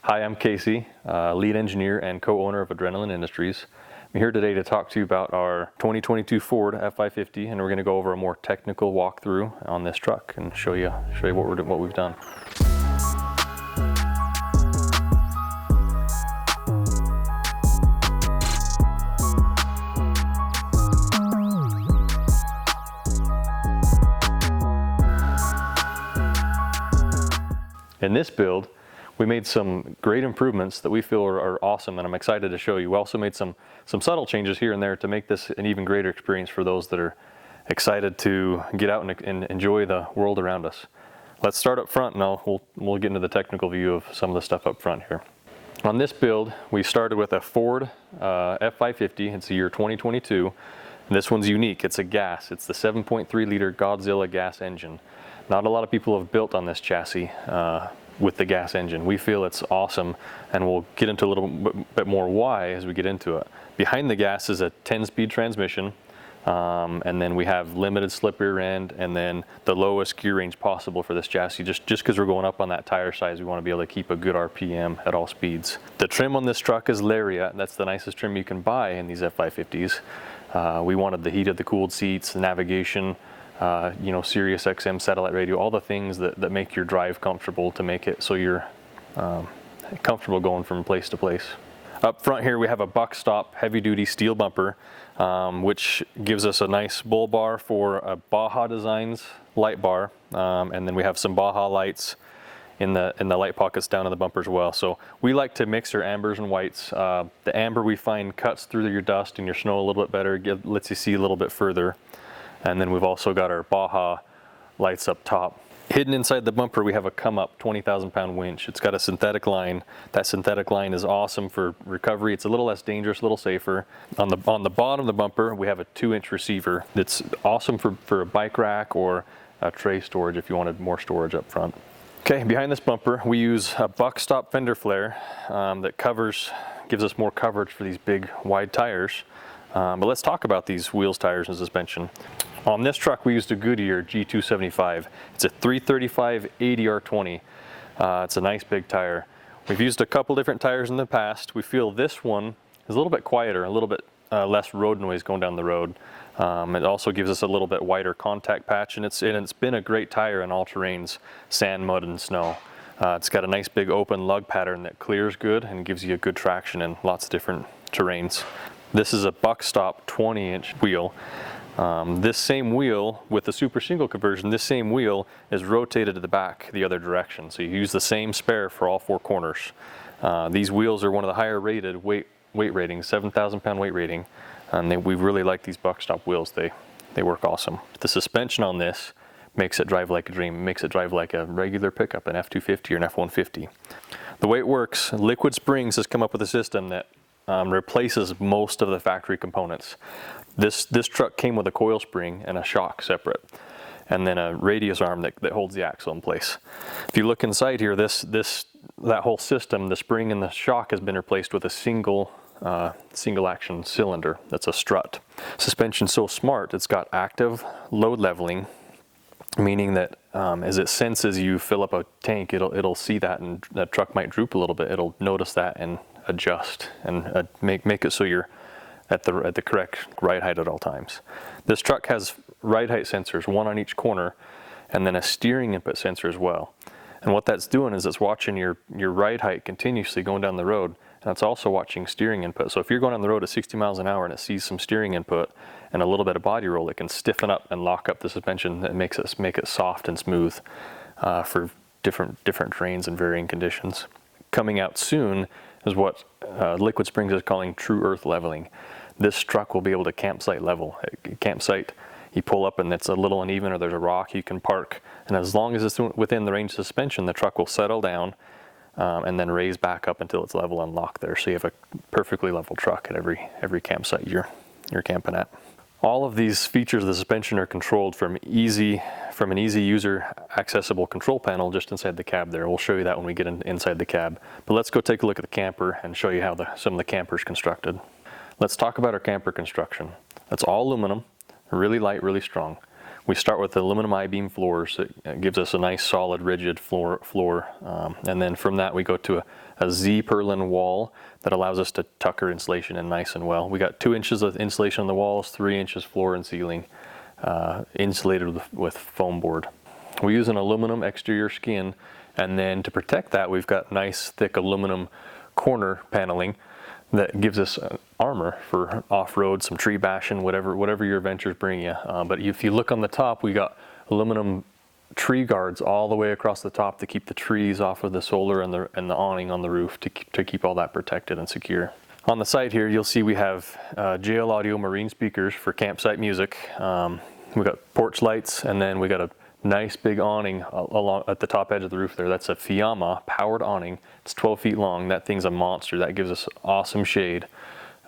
Hi, I'm Casey, lead engineer and co-owner of Adrenalin Industries. I'm here today to talk to you about our 2022 Ford F550, and we're going to go over a more technical walkthrough on this truck and show you what we've done. In this build, we made some great improvements that we feel are awesome, and I'm excited to show you. We also made some subtle changes here and there to make this an even greater experience for those that are excited to get out and enjoy the world around us. Let's start up front, and we'll get into the technical view of some of the stuff up front here. On this build, we started with a Ford F550. It's the year 2022. And this one's unique. It's a gas. It's the 7.3 liter Godzilla gas engine. Not a lot of people have built on this chassis with the gas engine. We feel it's awesome, and we'll get into a little bit more why as we get into it. Behind the gas is a 10-speed transmission, and then we have limited slip rear end, and then the lowest gear range possible for this chassis. Just because we're going up on that tire size, we want to be able to keep a good RPM at all speeds. The trim on this truck is Lariat. That's the nicest trim you can buy in these F550s. We wanted the heated, the cooled seats, the navigation, Sirius XM satellite radio, all the things that make your drive comfortable, to make it so you're comfortable going from place to place. Up front here we have a buck stop heavy duty steel bumper, which gives us a nice bull bar for a Baja Designs light bar, and then we have some Baja lights in the light pockets down in the bumper as well. So we like to mix our ambers and whites. The amber we find cuts through your dust and your snow a little bit better, lets you see a little bit further. And then we've also got our Baja lights up top. Hidden inside the bumper, we have a come-up 20,000-pound winch. It's got a synthetic line. That synthetic line is awesome for recovery. It's a little less dangerous, a little safer. On the bottom of the bumper, we have a 2-inch receiver. That's awesome for a bike rack or a tray storage if you wanted more storage up front. Okay, behind this bumper, we use a buck stop fender flare that gives us more coverage for these big, wide tires. But let's talk about these wheels, tires, and suspension. On this truck, we used a Goodyear G275. It's a 335 80R20. It's a nice big tire. We've used a couple different tires in the past. We feel this one is a little bit quieter, a little bit less road noise going down the road. It also gives us a little bit wider contact patch, and it's been a great tire in all terrains, sand, mud, and snow. It's got a nice big open lug pattern that clears good and gives you a good traction in lots of different terrains. This is a buck stop 20-inch wheel. This same wheel, with the super single conversion, this same wheel is rotated to the back the other direction. So you use the same spare for all 4 corners. These wheels are one of the higher rated weight ratings, 7,000-pound weight rating. And we really like these buck stop wheels. They work awesome. The suspension on this makes it drive like a dream. It makes it drive like a regular pickup, an F250 or an F150. The way it works, Liquid Springs has come up with a system that replaces most of the factory components. This truck came with a coil spring and a shock separate, and then a radius arm that holds the axle in place. If you look inside here, that whole system, the spring and the shock, has been replaced with a single action cylinder. That's a strut. Suspension's so smart, it's got active load leveling, meaning that as it senses you fill up a tank, it'll see that, and that truck might droop a little bit. It'll notice that and adjust and make it so you're at the correct ride height at all times. This truck has ride height sensors, one on each corner, and then a steering input sensor as well. And what that's doing is it's watching your ride height continuously going down the road, and it's also watching steering input. So if you're going on the road at 60 miles an hour and it sees some steering input and a little bit of body roll, it can stiffen up and lock up the suspension and make it soft and smooth for different terrains and varying conditions. Coming out soon is what Liquid Springs is calling true earth leveling. This truck will be able to campsite level. Campsite, you pull up and it's a little uneven or there's a rock, you can park, and as long as it's within the range of suspension, the truck will settle down and then raise back up until it's level and lock there. So you have a perfectly level truck at every campsite you're camping at. All of these features of the suspension are controlled from an easy user accessible control panel just inside the cab there. We'll show you that when we get inside the cab. But let's go take a look at the camper and show you how some of the camper is constructed. Let's talk about our camper construction. That's all aluminum, really light, really strong. We start with the aluminum I-beam floors. It gives us a nice solid rigid floor. And then from that we go to a Z-purlin wall that allows us to tuck our insulation in nice and well. We got 2 inches of insulation on the walls, 3 inches floor and ceiling, insulated with foam board. We use an aluminum exterior skin, and then to protect that we've got nice thick aluminum corner paneling that gives us armor for off-road, some tree bashing, whatever your adventures bring you. But if you look on the top, we got aluminum tree guards all the way across the top to keep the trees off of the solar and the awning on the roof to keep all that protected and secure. On the side here, you'll see we have JL Audio marine speakers for campsite music. We got porch lights, and then we got a nice big awning along at the top edge of the roof there. That's a Fiamma powered awning. It's 12 feet long. That thing's a monster. That gives us awesome shade.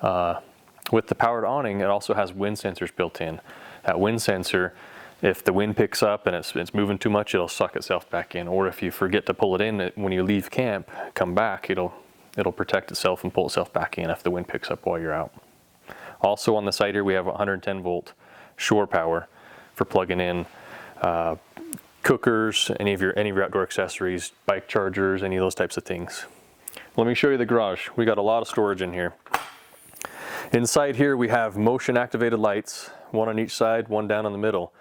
With the powered awning, it also has wind sensors built in. That wind sensor, if the wind picks up and it's moving too much, it'll suck itself back in. Or if you forget to pull it in when you leave camp, come back, it'll protect itself and pull itself back in if the wind picks up while you're out. Also on the side here, we have 110 volt shore power for plugging in cookers, any of your outdoor accessories, bike chargers, any of those types of things. Let me show you the garage. We got a lot of storage in here. Inside here we have motion activated lights, one on each side, one down in the middle.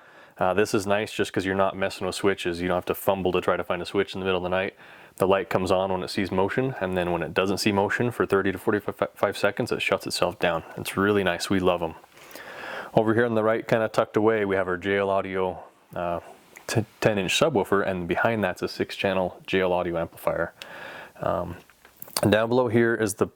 This is nice just because you're not messing with switches. You don't have to fumble to try to find a switch in the middle of the night. The light comes on when it sees motion, and then when it doesn't see motion for 30 to 45 seconds, it shuts itself down. It's really nice. We love them. Over here on the right, kind of tucked away, we have our JL Audio 10-inch subwoofer, and behind that's a 6-channel JL Audio amplifier. And down below here is the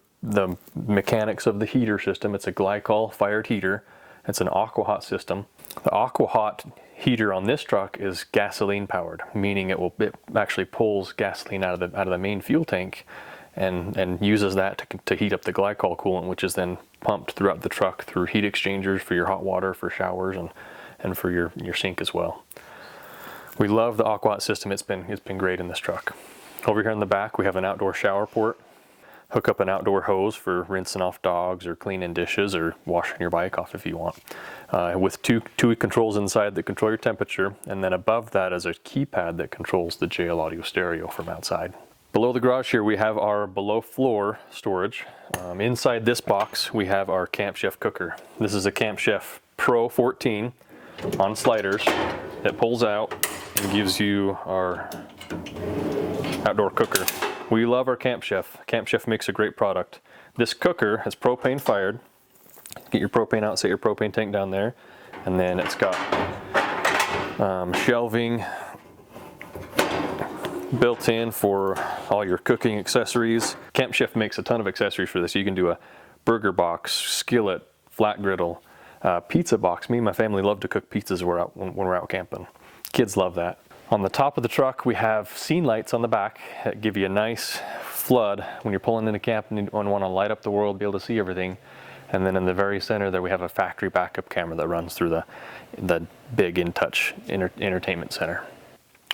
mechanics of the heater system. It's a glycol fired heater. It's an aqua-hot system. The aqua-hot heater on this truck is gasoline powered, meaning it actually pulls gasoline out of the main fuel tank and uses that to heat up the glycol coolant, which is then pumped throughout the truck through heat exchangers for your hot water, for showers, and for your sink as well. We love the aqua-hot system. It's been great in this truck. Over here in the back we have an outdoor shower port. Hook up an outdoor hose for rinsing off dogs or cleaning dishes or washing your bike off if you want. With two controls inside that control your temperature, and then above that is a keypad that controls the JL Audio stereo from outside. Below the garage here we have our below floor storage. Inside this box we have our Camp Chef cooker. This is a Camp Chef Pro 14 on sliders that pulls out and gives you our outdoor cooker. We love our Camp Chef. Camp Chef makes a great product. This cooker is propane fired. Get your propane out, set your propane tank down there, and then it's got shelving built in for all your cooking accessories. Camp Chef makes a ton of accessories for this. You can do a burger box, skillet, flat griddle, pizza box. Me and my family love to cook pizzas when we're out camping. Kids love that. On the top of the truck we have scene lights on the back that give you a nice flood when you're pulling into camp and you want to light up the world, be able to see everything. And then in the very center there we have a factory backup camera that runs through the big InTouch entertainment center.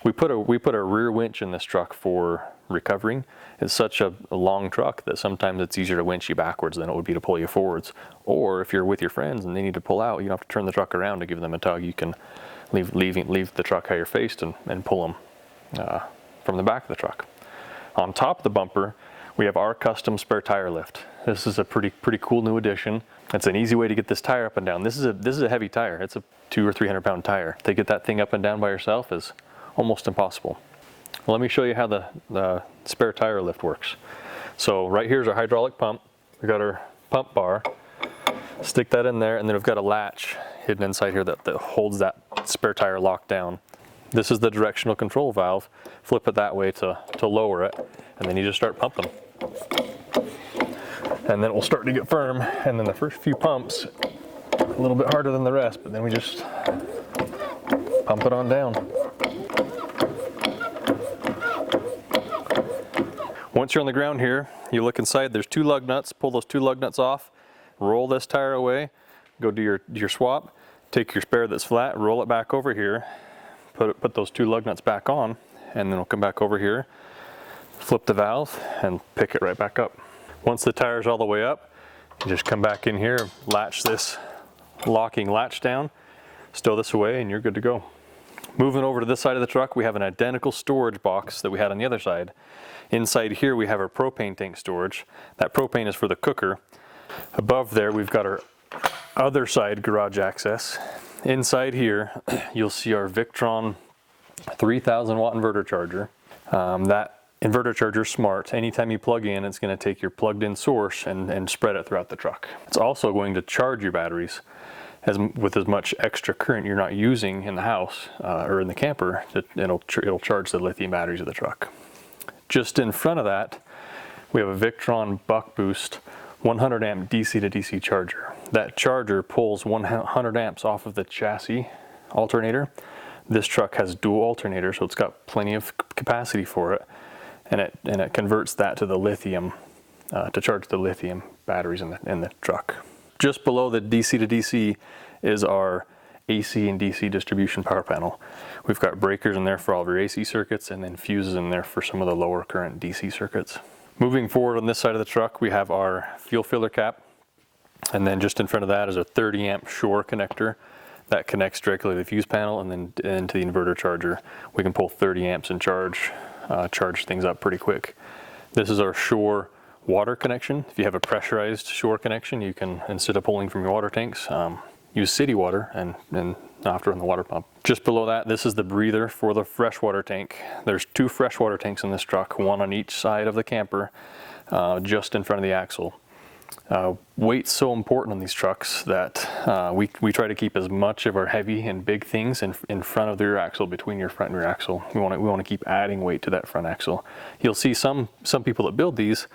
We put a rear winch in this truck for recovering. It's such a long truck that sometimes it's easier to winch you backwards than it would be to pull you forwards. Or if you're with your friends and they need to pull out, you don't have to turn the truck around to give them a tug. You can leave the truck how you're faced and pull them from the back of the truck. On top of the bumper we have our custom spare tire lift. This is a pretty cool new addition. It's an easy way to get this tire up and down. This is a heavy tire. It's a 200 or 300 pound tire. To get that thing up and down by yourself is almost impossible. Well, let me show you how the spare tire lift works. So right here's our hydraulic pump. We got our pump bar. Stick that in there, and then we've got a latch hidden inside here that holds that spare tire locked down. This is the directional control valve. Flip it that way to lower it, and then you just start pumping. And then it will start to get firm, and then the first few pumps a little bit harder than the rest, but then we just pump it on down. Once you're on the ground here, you look inside, there's 2 lug nuts. Pull those 2 lug nuts off, roll this tire away, go do your swap, take your spare that's flat, roll it back over here, put those 2 lug nuts back on, and then we'll come back over here, flip the valve, and pick it right back up. Once the tire's all the way up, you just come back in here, latch this locking latch down, Stow this away and you're good to go. Moving over to this side of the truck, we have an identical storage box that we had on the other side. Inside here we have our propane tank storage. That propane is for the cooker. Above there we've got our other side garage access. Inside here you'll see our Victron 3000 watt inverter charger. That inverter charger is smart. Anytime you plug in, it's going to take your plugged in source and spread it throughout the truck. It's also going to charge your batteries with as much extra current you're not using in the house or in the camper. It'll charge the lithium batteries of the truck. Just in front of that, we have a Victron Buck Boost 100 amp DC to DC charger. That charger pulls 100 amps off of the chassis alternator. This truck has dual alternators, so it's got plenty of capacity for it, and it converts that to the lithium to charge the lithium batteries in the truck. Just below the DC to DC is our AC and DC distribution power panel. We've got breakers in there for all of your AC circuits and then fuses in there for some of the lower current DC circuits. Moving forward on this side of the truck, we have our fuel filler cap, and then just in front of that is a 30 amp Shore connector that connects directly to the fuse panel and then into the inverter charger. We can pull 30 amps and charge things up pretty quick. This is our Shore water connection. If you have a pressurized Shore connection, you can, instead of pulling from your water tanks, use city water and not have to run the water pump. Just below that, this is the breather for the freshwater tank. There's 2 freshwater tanks in this truck, one on each side of the camper, just in front of the axle. Weight's so important on these trucks that we try to keep as much of our heavy and big things in front of the rear axle, between your front and rear axle. We want to keep adding weight to that front axle. You'll see some people that build these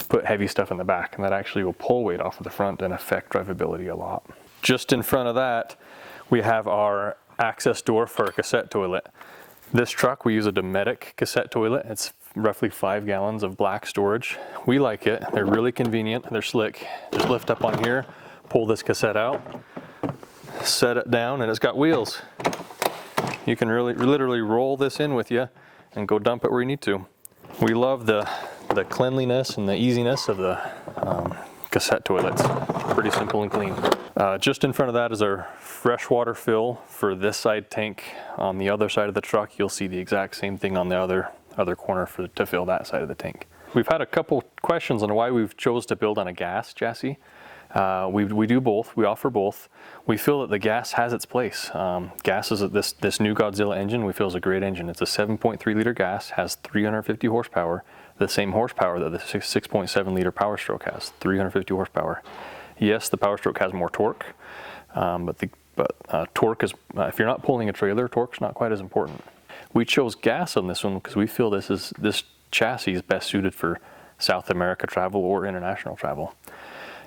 put heavy stuff in the back, and that actually will pull weight off of the front and affect drivability a lot. Just in front of that, we have our access door for our cassette toilet. This truck, we use a Dometic cassette toilet. It's roughly 5 gallons of black storage. We like it. They're really convenient. They're slick. Just lift up on here, pull this cassette out, set it down, and it's got wheels. You can literally roll this in with you and go dump it where you need to. We love the cleanliness and the easiness of the cassette toilets. Pretty simple and clean. Just in front of that is our freshwater fill for this side tank. On the other side of the truck, you'll see the exact same thing on the other corner to fill that side of the tank. We've had a couple questions on why we've chose to build on a gas chassis. We do both. We offer both. We feel that the gas has its place. Gas is this new Godzilla engine. We feel is a great engine. It's a 7.3 liter gas, has 350 horsepower, the same horsepower that the 6.7 liter Power Stroke has, 350 horsepower. Yes, the Power Stroke has more torque, but torque is, if you're not pulling a trailer, torque's not quite as important. We chose gas on this one because we feel this chassis is best suited for South America travel or international travel.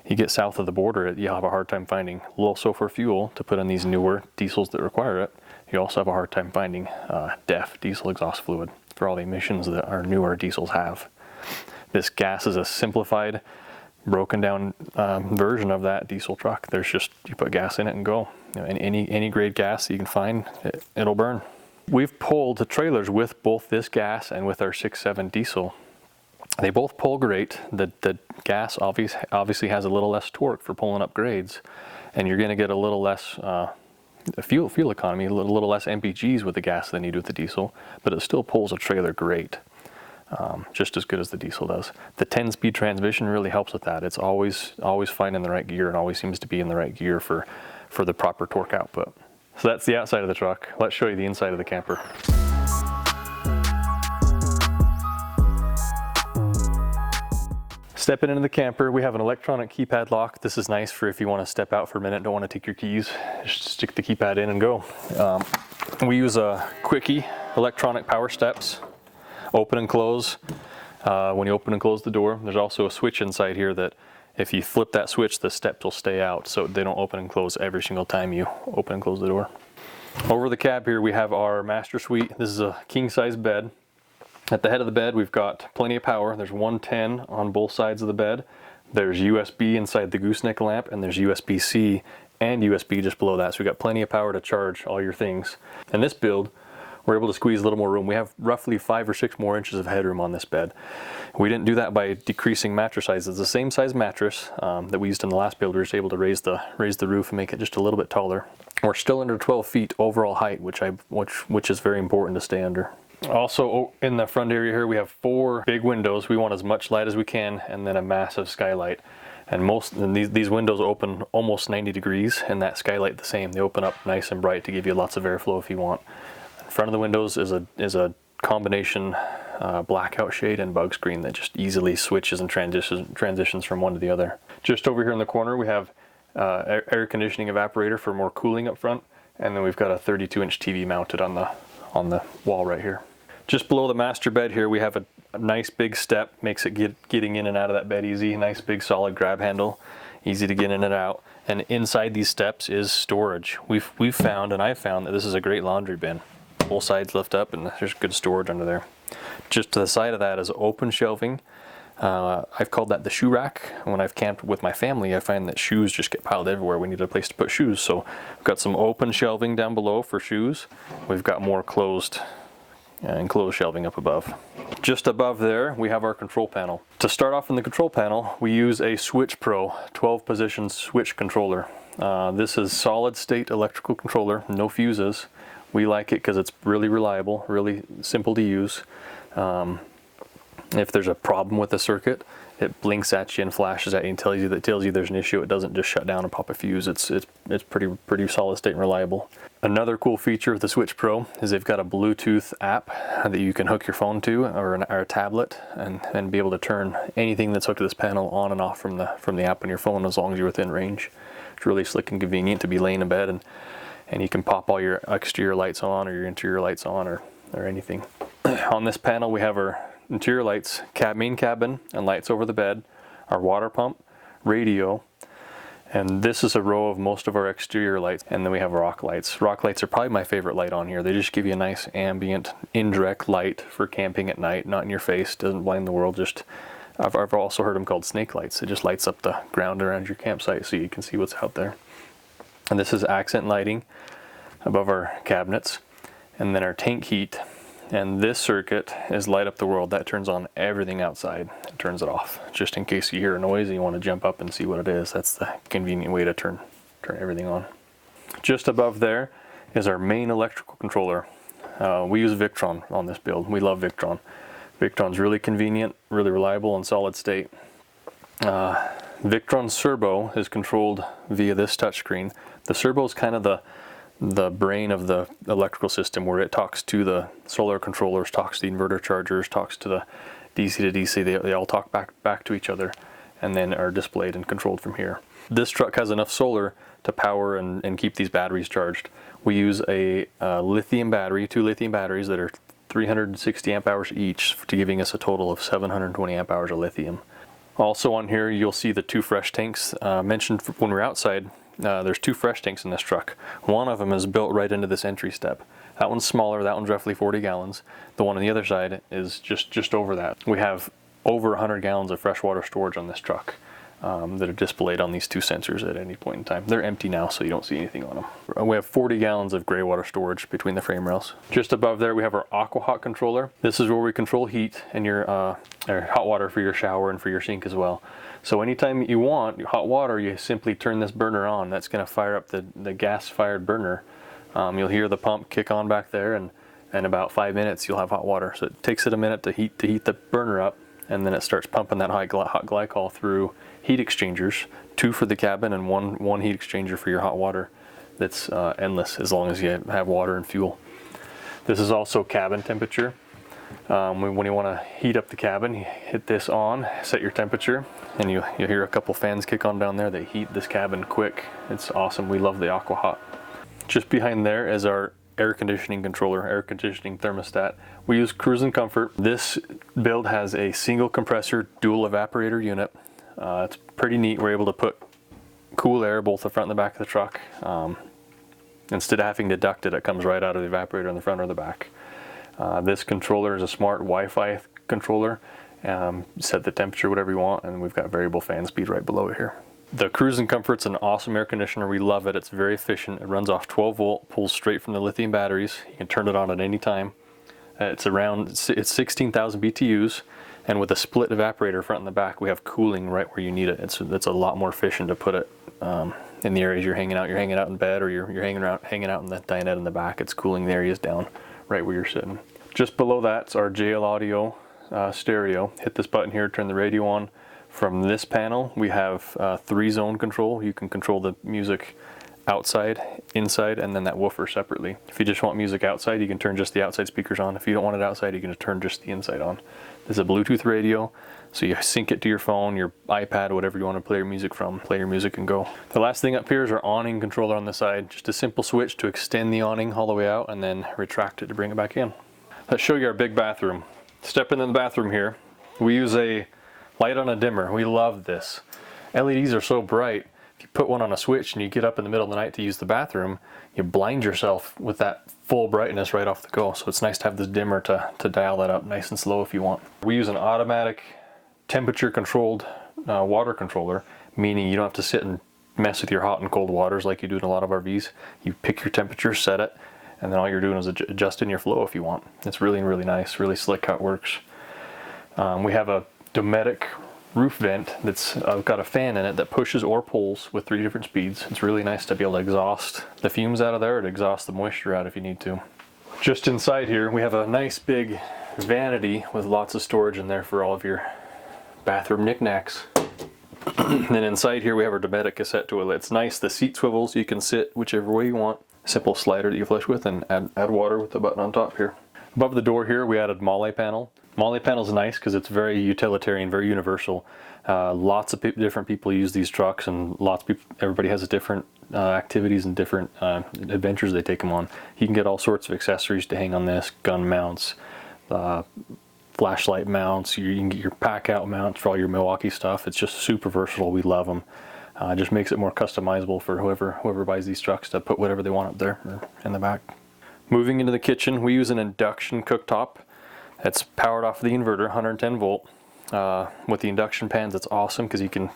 You get south of the border, you'll have a hard time finding low sulfur fuel to put in these newer diesels that require it. You also have a hard time finding DEF, diesel exhaust fluid, for all the emissions that our newer diesels have. This gas is a simplified, broken down version of that diesel truck. There's just, you put gas in it and go. You know, any grade gas that you can find, it'll burn. We've pulled the trailers with both this gas and with our 6.7 diesel. They both pull great. The gas obviously has a little less torque for pulling up grades, and you're going to get a little less fuel economy, a little less MPGs with the gas than you do with the diesel, but it still pulls a trailer great, just as good as the diesel does. The 10-speed transmission really helps with that. It's always finding the right gear, and always seems to be in the right gear for the proper torque output. So that's the outside of the truck. Let's show you the inside of the camper. Stepping into the camper, we have an electronic keypad lock. This is nice for if you want to step out for a minute, don't want to take your keys, just stick the keypad in and go. We use a quickie electronic power steps, open and close. When you open and close the door, there's also a switch inside here that if you flip that switch, the steps will stay out, so they don't open and close every single time you open and close the door. Over the cab here, we have our master suite. This is a king-size bed. At the head of the bed, we've got plenty of power. There's 110 on both sides of the bed. There's USB inside the gooseneck lamp, and there's USB-C and USB just below that. So we've got plenty of power to charge all your things. In this build, we're able to squeeze a little more room. We have roughly 5 or 6 more inches of headroom on this bed. We didn't do that by decreasing mattress size. It's the same size mattress that we used in the last build. We were just able to raise the roof and make it just a little bit taller. We're still under 12 feet overall height, which is very important to stay under. Also in the front area here, we have 4 big windows. We want as much light as we can, and then a massive skylight. And these windows open almost 90 degrees, and that skylight the same. They open up nice and bright to give you lots of airflow if you want. In front of the windows is a combination blackout shade and bug screen that just easily switches and transitions from one to the other. Just over here in the corner, we have air conditioning evaporator for more cooling up front, and then we've got a 32-inch TV mounted on the wall right here. Just below the master bed here, we have a nice big step, makes it getting in and out of that bed easy. Nice big solid grab handle, easy to get in and out. And inside these steps is storage. We've found, and I've found, that this is a great laundry bin. Both sides lift up, and there's good storage under there. Just to the side of that is open shelving. I've called that the shoe rack. When I've camped with my family, I find that shoes just get piled everywhere. We need a place to put shoes. So we've got some open shelving down below for shoes. We've got more enclosed shelving up above. Just above there, we have our control panel. To start off in the control panel, we use a Switch Pro 12 position switch controller. This is solid state electrical controller, no fuses. We like it because it's really reliable, really simple to use. If there's a problem with the circuit, it blinks at you and flashes at you and tells you there's an issue. It doesn't just shut down and pop a fuse. It's pretty solid state and reliable. Another cool feature of the Switch Pro is they've got a Bluetooth app that you can hook your phone to, or a tablet, and be able to turn anything that's hooked to this panel on and off from the app on your phone, as long as you're within range. It's really slick and convenient to be laying in bed, and you can pop all your exterior lights on, or your interior lights on, or anything. On this panel, we have our interior lights, main cabin, and lights over the bed, our water pump, radio, and this is a row of most of our exterior lights. And then we have rock lights. Rock lights are probably my favorite light on here. They just give you a nice ambient, indirect light for camping at night, not in your face, doesn't blind the world. Just I've also heard them called snake lights. It just lights up the ground around your campsite so you can see what's out there. And this is accent lighting above our cabinets, and then our tank heat. And this circuit is light up the world. That turns on everything outside. It turns it off, just in case you hear a noise and you want to jump up and see what it is. That's the convenient way to turn everything on. Just above there is our main electrical controller. We use Victron on this build. We love Victron. Victron's really convenient, really reliable, and solid state. Victron Servo is controlled via this touchscreen. The Servo is kind of the brain of the electrical system, where it talks to the solar controllers, talks to the inverter chargers, talks to the DC to DC. They all talk back to each other, and then are displayed and controlled from here. This truck has enough solar to power and keep these batteries charged. We use a lithium battery, 2 lithium batteries that are 360 amp hours each, to giving us a total of 720 amp hours of lithium. Also on here, you'll see the 2 fresh tanks. Mentioned when we were outside, there's 2 fresh tanks in this truck. One of them is built right into this entry step. That one's smaller, that one's roughly 40 gallons. The one on the other side is just over that. We have over 100 gallons of freshwater storage on this truck that are displayed on these 2 sensors at any point in time. They're empty now, so you don't see anything on them. We have 40 gallons of gray water storage between the frame rails. Just above there, we have our AquaHot controller. This is where we control heat and your hot water for your shower and for your sink as well. So anytime you want hot water, you simply turn this burner on. That's going to fire up the gas-fired burner. You'll hear the pump kick on back there, and in about 5 minutes you'll have hot water. So it takes it a minute to heat the burner up, and then it starts pumping that hot glycol through heat exchangers, 2 for the cabin and one heat exchanger for your hot water. That's endless as long as you have water and fuel. This is also cabin temperature. When you want to heat up the cabin, you hit this on, set your temperature, and you hear a couple fans kick on down there. They heat this cabin quick. It's awesome. We love the AquaHot. Just behind there is our air conditioning controller, air conditioning thermostat. We use Cruise and Comfort. This build has a single compressor dual evaporator unit. It's pretty neat. We're able to put cool air both the front and the back of the truck. Instead of having to duct it, it comes right out of the evaporator in the front or the back. This controller is a smart Wi-Fi controller. Set the temperature whatever you want, and we've got variable fan speed right below it here. The Cruising Comfort's an awesome air conditioner. We love it. It's very efficient. It runs off 12 volt, pulls straight from the lithium batteries. You can turn it on at any time. It's 16,000 BTUs, and with a split evaporator front and the back, we have cooling right where you need it. It's a lot more efficient to put it in the areas you're hanging out. You're hanging out in bed, or you're hanging out in the dinette in the back. It's cooling the areas down right where you're sitting. Just below that's our JL Audio stereo. Hit this button here, turn the radio on. From this panel, we have 3-zone control. You can control the music outside, inside, and then that woofer separately. If you just want music outside, you can turn just the outside speakers on. If you don't want it outside, you can just turn just the inside on. This is a Bluetooth radio, so you sync it to your phone, your iPad, whatever you want to play your music from. Play your music and go. The last thing up here is our awning controller on the side. Just a simple switch to extend the awning all the way out and then retract it to bring it back in. Let's show you our big bathroom. Step into the bathroom here. We use a light on a dimmer. We love this. LEDs are so bright. If you put one on a switch and you get up in the middle of the night to use the bathroom, you blind yourself with that full brightness right off the go. So it's nice to have this dimmer to dial that up nice and slow if you want. We use an automatic temperature controlled water controller, meaning you don't have to sit and mess with your hot and cold waters like you do in a lot of RVs. You pick your temperature, set it, and then all you're doing is adjusting your flow if you want. It's really, really nice, really slick how it works. We have a Dometic roof vent that's got a fan in it that pushes or pulls with 3 different speeds. It's really nice to be able to exhaust the fumes out of there, to exhaust the moisture out if you need to. Just inside here, we have a nice big vanity with lots of storage in there for all of your bathroom knickknacks. And then inside here we have our Dometic cassette toilet. It's nice, the seat swivels, you can sit whichever way you want. Simple slider that you flush with and add water with the button on top here. Above the door here we added MOLLE panel. MOLLE panel is nice because it's very utilitarian, very universal. Lots of different people use these trucks, and lots of people, everybody has different activities and different adventures they take them on. You can get all sorts of accessories to hang on this, gun mounts, flashlight mounts, you can get your pack out mounts for all your Milwaukee stuff. It's just super versatile. We love them. It just makes it more customizable for whoever buys these trucks to put whatever they want up there or in the back. Moving into the kitchen, we use an induction cooktop. It's powered off the inverter, 110 volt. With the induction pans, it's awesome because you can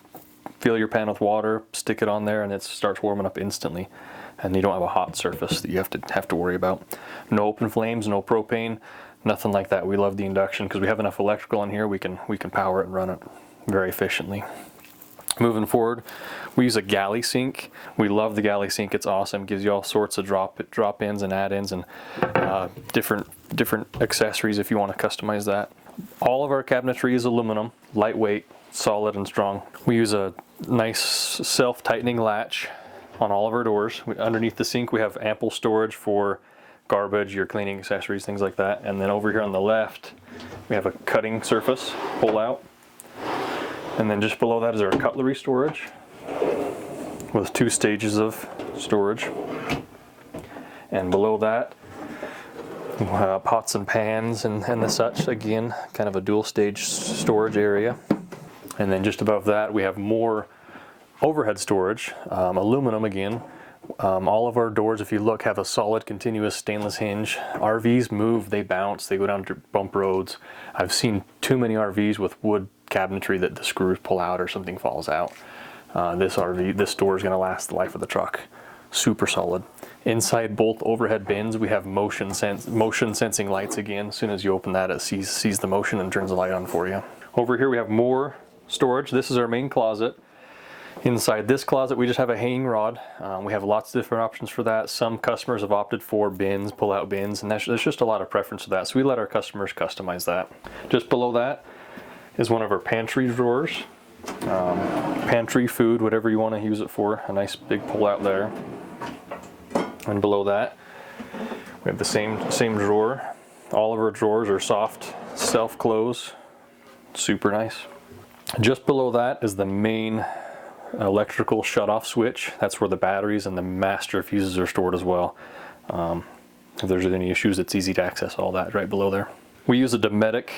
fill your pan with water, stick it on there, and it starts warming up instantly. And you don't have a hot surface that you have to worry about. No open flames, no propane, nothing like that. We love the induction because we have enough electrical in here. We can power it and run it very efficiently. Moving forward, we use a galley sink. We love the galley sink. It's awesome. Gives you all sorts of drop-ins and add-ins and different accessories if you want to customize that. All of our cabinetry is aluminum, lightweight, solid, and strong. We use a nice self-tightening latch on all of our doors. Underneath the sink, we have ample storage for garbage, your cleaning accessories, things like that. And then over here on the left, we have a cutting surface pull out. And then just below that is our cutlery storage with 2 stages of storage. And below that, pots and pans and the such. Again, kind of a dual stage storage area. And then just above that, we have more overhead storage, aluminum again. All of our doors, if you look, have a solid continuous stainless hinge. RVs move, they bounce, they go down bump roads. I've seen too many RVs with wood cabinetry that the screws pull out or something falls out. This door is going to last the life of the truck. Super solid. Inside both overhead bins, we have motion sensing lights again. As soon as you open that, it sees the motion and turns the light on for you. Over here we have more storage. This is our main closet. Inside this closet, we just have a hanging rod. We have lots of different options for that. Some customers have opted for bins, pull-out bins, and there's just a lot of preference for that. So we let our customers customize that. Just below that is one of our pantry drawers. Pantry, food, whatever you want to use it for. A nice big pull-out there. And below that, we have the same drawer. All of our drawers are soft, self-close. Super nice. Just below that is the main electrical shut-off switch. That's where the batteries and the master fuses are stored as well. If there's any issues, it's easy to access all that right below there. We use a Dometic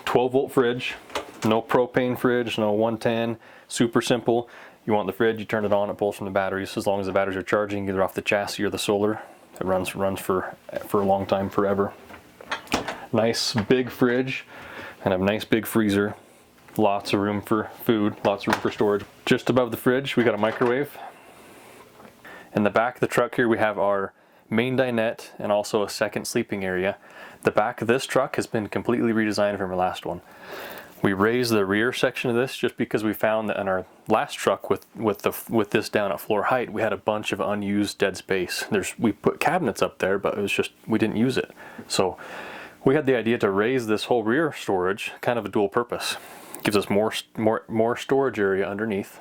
12-volt fridge. No propane fridge, no 110. Super simple. You want the fridge, you turn it on, it pulls from the batteries. As long as the batteries are charging, either off the chassis or the solar, it runs for a long time, forever. Nice big fridge and a nice big freezer. Lots of room for food, lots of room for storage. Just above the fridge, we got a microwave. In the back of the truck here, we have our main dinette and also a second sleeping area. The back of this truck has been completely redesigned from our last one. We raised the rear section of this just because we found that in our last truck with this down at floor height, we had a bunch of unused dead space. We put cabinets up there, but it was just, we didn't use it. So we had the idea to raise this whole rear storage, kind of a dual purpose. It gives us more storage area underneath,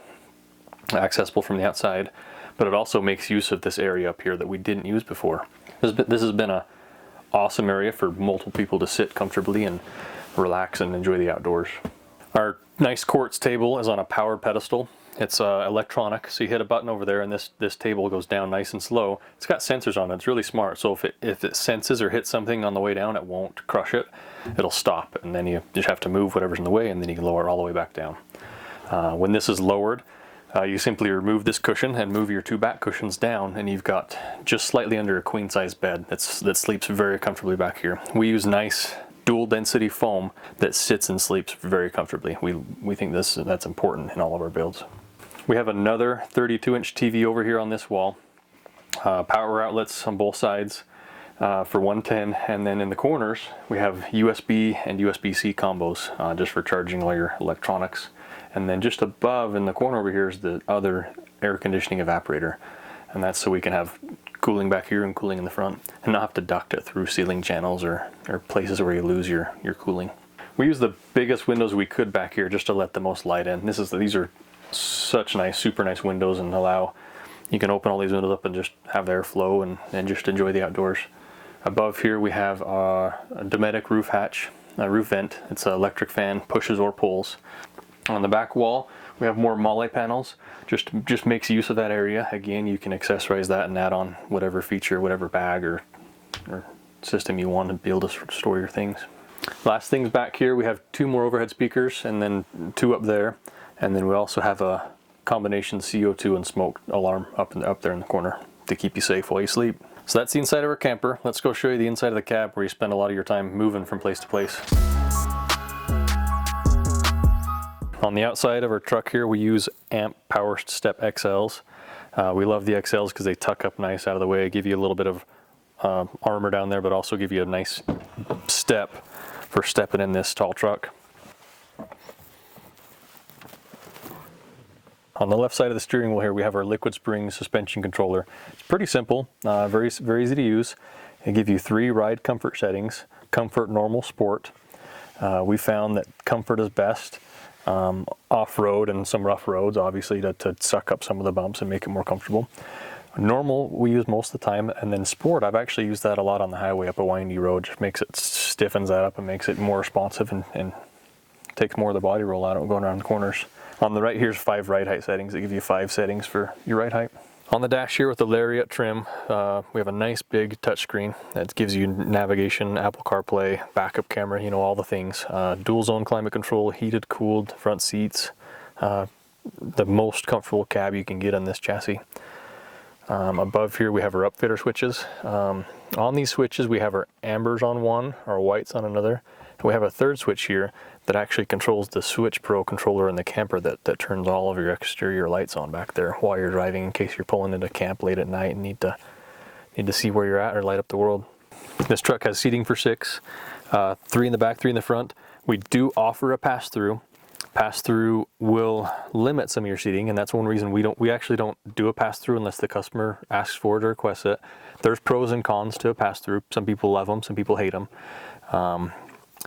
accessible from the outside, but it also makes use of this area up here that we didn't use before. This has been an awesome area for multiple people to sit comfortably and relax and enjoy the outdoors. Our nice quartz table is on a powered pedestal. It's electronic, so you hit a button over there and this table goes down nice and slow. It's got sensors on it. It's really smart. So if it senses or hits something on the way down, it won't crush it. It'll stop, and then you just have to move whatever's in the way, and then you can lower it all the way back down. When this is lowered, you simply remove this cushion and move your two back cushions down, and you've got just slightly under a queen size bed that sleeps very comfortably back here. We use nice dual density foam that sits and sleeps very comfortably. We think that's important in all of our builds. We have another 32-inch TV over here on this wall. Power outlets on both sides for 110, and then in the corners we have USB and USB-C combos just for charging all your electronics. And then just above in the corner over here is the other air conditioning evaporator, and that's so we can have cooling back here and cooling in the front and not have to duct it through ceiling channels or places where you lose your cooling. We use the biggest windows we could back here just to let the most light in. These are such nice, super nice windows, and you can open all these windows up and just have the airflow and just enjoy the outdoors. Above here we have a Dometic roof hatch, a roof vent. It's an electric fan, pushes or pulls. On the back wall we have more Molle panels, just makes use of that area. Again, you can accessorize that and add on whatever feature, whatever bag or system you want to be able to store your things. Last things back here, we have two more overhead speakers and then two up there, and then we also have a combination CO2 and smoke alarm up there in the corner to keep you safe while you sleep. So that's the inside of our camper. Let's go show you the inside of the cab where you spend a lot of your time moving from place to place. On the outside of our truck here, we use Amp Power Step XLs. We love the XLs because they tuck up nice out of the way, give you a little bit of armor down there, but also give you a nice step for stepping in this tall truck. On the left side of the steering wheel here, we have our liquid spring suspension controller. It's pretty simple, very easy to use. They give you 3 ride comfort settings: comfort, normal, sport. We found that comfort is best off-road and some rough roads, obviously, to suck up some of the bumps and make it more comfortable. Normal we use most of the time, and then sport, I've actually used that a lot on the highway up a windy road. Just stiffens that up and makes it more responsive and takes more of the body roll out going around the corners. On the right, here's 5 ride height settings that give you 5 settings for your ride height. On the dash here with the Lariat trim, we have a nice big touchscreen that gives you navigation, Apple CarPlay, backup camera, all the things. Dual zone climate control, heated, cooled front seats. The most comfortable cab you can get on this chassis. Above here we have our upfitter switches. On these switches we have our ambers on one, our whites on another. And we have a third switch here that actually controls the Switch Pro controller in the camper that turns all of your exterior lights on back there while you're driving, in case you're pulling into camp late at night and need to see where you're at or light up the world. This truck has seating for 6, 3 in the back, 3 in the front. We do offer a pass-through. Pass-through will limit some of your seating, and that's one reason we actually don't do a pass-through unless the customer asks for it or requests it. There's pros and cons to a pass-through. Some people love them, some people hate them.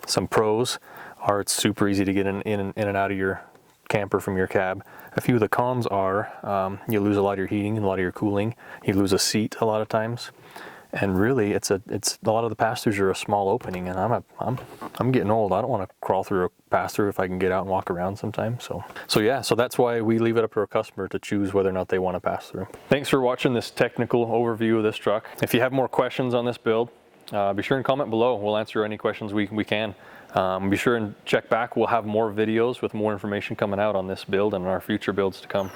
Some pros are it's super easy to get in and out of your camper from your cab. A few of the cons are you lose a lot of your heating and a lot of your cooling. You lose a seat a lot of times, and really it's a lot of the pass-throughs are a small opening, and I'm getting old. I don't want to crawl through a pass-through if I can get out and walk around sometimes. So that's why we leave it up to our customer to choose whether or not they want to pass through. Thanks for watching this technical overview of this truck. If you have more questions on this build, be sure and comment below. We'll answer any questions we can. Be sure and check back. We'll have more videos with more information coming out on this build and our future builds to come.